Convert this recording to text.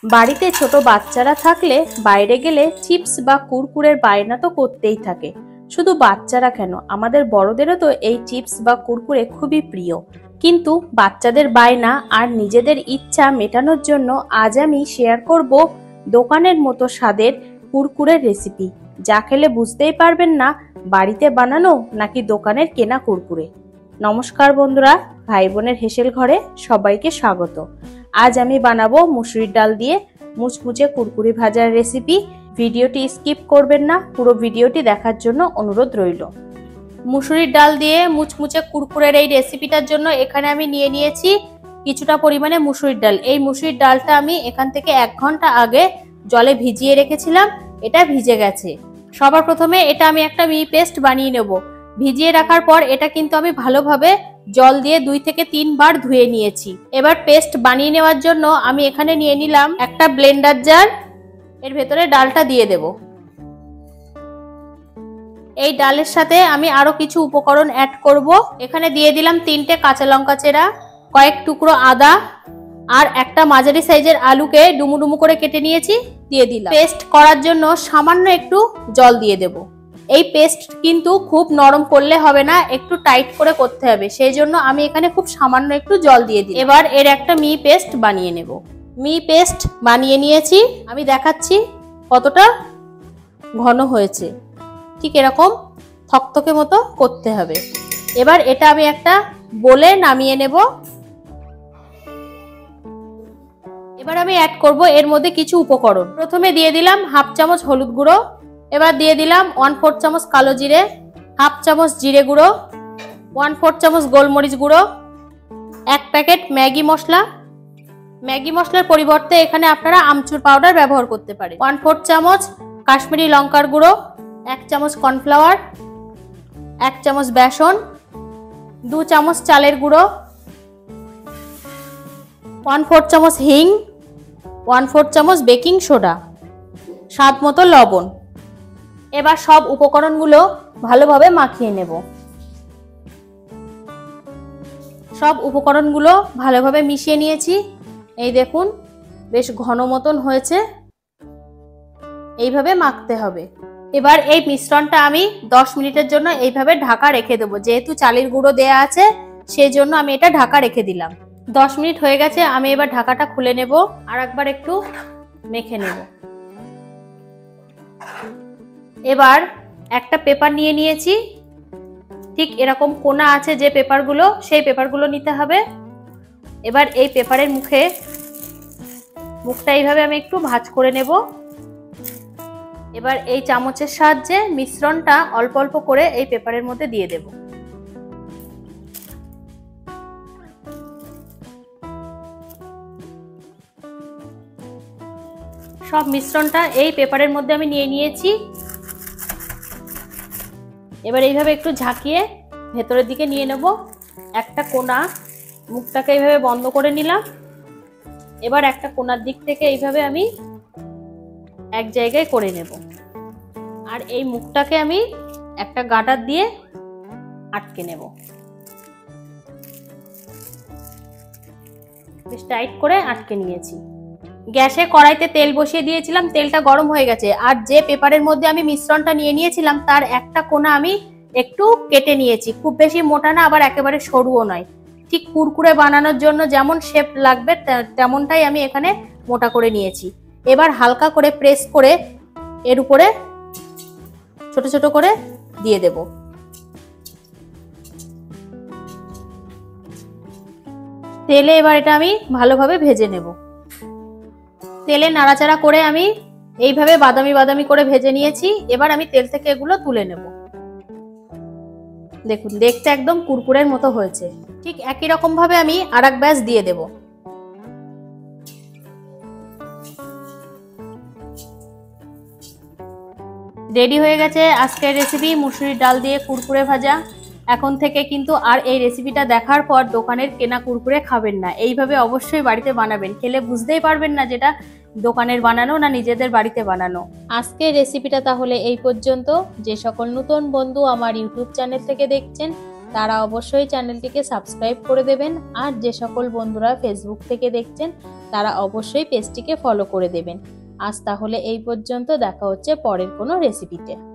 বাড়িতে ছোট বাচ্চারা থাকলে বাইরে গেলে চিপস বা কুরকুরের বায়না তো করতেই থাকে। শুধু বাচ্চারা কেন, আমাদের বড়দেরও তো এই চিপস বা কুরকুরে খুবই প্রিয়। কিন্তু বাচ্চাদের বায়না আর নিজেদের ইচ্ছা মেটানোর জন্য আজ আমি শেয়ার করব দোকানের মতো স্বাদের কুরকুরের রেসিপি, যা খেলে বুঝতেই পারবেন না বাড়িতে বানানো নাকি দোকানের কেনা কুরকুরে। নমস্কার বন্ধুরা, ভাই বোনের হেসেল ঘরে সবাইকে স্বাগত। আজ আমি বানাবো মুসুরির ডাল দিয়ে মুচমুচে কুরকুরি ভাজার রেসিপি। ভিডিওটি স্কিপ করবেন না, পুরো ভিডিওটি দেখার জন্য অনুরোধ রইল। মুসুরির ডাল দিয়ে মুচমুচে কুরকুরের এই রেসিপিটার জন্য এখানে আমি নিয়ে নিয়েছি কিছুটা পরিমাণে মুসুরির ডাল। এই মুসুরির ডালটা আমি এখান থেকে 1 ঘন্টা আগে জলে ভিজিয়ে রেখেছিলাম, এটা ভিজে গেছে। সবার প্রথমে এটা আমি একটা মিহি পেস্ট বানিয়ে নেব। ভিজিয়ে রাখার পর এটা কিন্তু আমি ভালোভাবে জল দিয়ে 2 থেকে 3 বার ধুয়ে নিয়েছি। এবার পেস্ট বানিয়ে নেওয়ার জন্য আমি এখানে নিয়ে নিলাম একটা ব্লেন্ডার জার। এর ভেতরে ডালটা দিয়ে দেব। এই ডালের সাথে আমি আরো কিছু উপকরণ অ্যাড করব। এখানে দিয়ে দিলাম 3টে কাঁচা লঙ্কা চেরা, কয়েক টুকরো আদা আর একটা মাঝারি সাইজের আলুকে ডুমু ডুমু করে কেটে নিয়েছি, দিয়ে দিলাম। পেস্ট করার জন্য সামান্য একটু জল দিয়ে দেব। এই পেস্ট কিন্তু খুব নরম করলে হবে না, একটু টাইট করে করতে হবে, সেই জন্য আমি এখানে খুব সামান্য একটু জল দিয়ে দিই। এবার এর একটা মিহি পেস্ট বানিয়ে নেব। মিহি পেস্ট বানিয়ে নিয়েছি, আমি দেখাচ্ছি কতটা ঘন হয়েছে। ঠিক এরকম থকথকে মতো করতে হবে। এবার এটা আমি একটা বোলে নামিয়ে নেব। এবার আমি অ্যাড করব এর মধ্যে কিছু উপকরণ। প্রথমে দিয়ে দিলাম 1/2 চামচ হলুদ গুঁড়ো, এবার দিয়ে দিলাম 1/4 চামচ কালো জিরে, 1/2 চামচ জিরে গুঁড়ো, 1/4 চামচ গোলমরিচ গুঁড়ো, 1 প্যাকেট ম্যাগি মশলা। ম্যাগি মশলার পরিবর্তে এখানে আপনারা আমচুর পাউডার ব্যবহার করতে পারেন। 1/4 চামচ কাশ্মীরি লঙ্কার গুঁড়ো, 1 চামচ কর্নফ্লাওয়ার, 1 চামচ বেসন, 2 চামচ চালের গুঁড়ো, 1/4 চামচ হিং, 1/4 চামচ বেকিং সোডা, স্বাদ মতো লবণ। এবার সব উপকরণগুলো ভালোভাবে মাখিয়ে নেব। সব উপকরণগুলো ভালোভাবে মিশিয়ে নিয়েছি। এই দেখুন বেশ ঘন মতন হয়েছে, এইভাবে মাখতে হবে। এবার এই মিশ্রণটা আমি 10 মিনিটের জন্য এইভাবে ঢাকা রেখে দেবো। যেহেতু চালের গুঁড়ো দেয়া আছে সেই জন্য আমি এটা ঢাকা রেখে দিলাম। 10 মিনিট হয়ে গেছে, আমি এবার ঢাকাটা খুলে নেব আর একবার একটু মেখে নেব। এবার একটা পেপার নিয়ে নিয়েছি, ঠিক এরকম কোনা আছে যে পেপারগুলো, সেই পেপারগুলো নিতে হবে। এবার এই পেপারের মুখটা এইভাবে আমি একটু ভাঁজ করে নেব। এবার এই চামচের সাহায্যে মিশ্রণটা অল্প অল্প করে এই পেপারের মধ্যে দিয়ে দেব। সব মিশ্রণটা এই পেপারের মধ্যে আমি নিয়ে নিয়েছি। এবার এইভাবে একটু ঝাঁকিয়ে ভেতরের দিকে নিয়ে নেব। একটা কোনা, মুখটাকে এইভাবে বন্ধ করে নিলাম। এবার একটা কোনার দিক থেকে এইভাবে আমি এক জায়গায় করে নেব। আর এই মুখটাকে আমি একটা গার্ডার দিয়ে আটকে নেব। বেশ টাইট করে আটকে নিয়েছি। গ্যাসে কড়াইতে তেল বসিয়ে দিয়েছিলাম, তেলটা গরম হয়ে গেছে। আর যে পেপারের মধ্যে আমি মিশ্রণটা নিয়ে নিয়েছিলাম তার একটা কোনা আমি একটু কেটে নিয়েছি। খুব বেশি মোটা না, আবার একেবারে সরুও নয়। ঠিক কুরকুরে বানানোর জন্য যেমন শেপ লাগবে তেমনটাই আমি এখানে মোটা করে নিয়েছি। এবার হালকা করে প্রেস করে এর উপরে ছোট ছোট করে দিয়ে দেব। তেলে এবার এটা আমি ভালোভাবে ভেজে নেব। তেলে নাড়াচাড়া করে আমি এইভাবে বাদামি বাদামি করে ভেজে নিয়েছি। এবার আমি তেল থেকে এগুলো তুলে নেব। দেখুন দেখতে একদম কুরকুরের মতো হয়েছে। ঠিক একই রকম ভাবে আমি আরেক ব্যাচ দিয়ে দেব। রেডি হয়ে গেছে আজকের রেসিপি মুসুরির ডাল দিয়ে কুরকুরে ভাজা। এখন থেকে কিন্তু আর এই রেসিপিটা দেখার পর দোকানের কেনা কুরকুরে খাবেন না, এইভাবে অবশ্যই বাড়িতে বানাবেন। খেলে বুঝতেই পারবেন না যেটা দোকানের বানানো না নিজেদের বাড়িতে বানানো। আজকের রেসিপিটা তাহলে এই পর্যন্ত। যে সকল নতুন বন্ধু আমার ইউটিউব চ্যানেল থেকে দেখছেন তারা অবশ্যই চ্যানেলটিকে সাবস্ক্রাইব করে দেবেন। আর যে সকল বন্ধুরা ফেসবুক থেকে দেখছেন তারা অবশ্যই পেজটিকে ফলো করে দেবেন। আজ তাহলে এই পর্যন্ত, দেখা হচ্ছে পরের কোনো রেসিপিতে।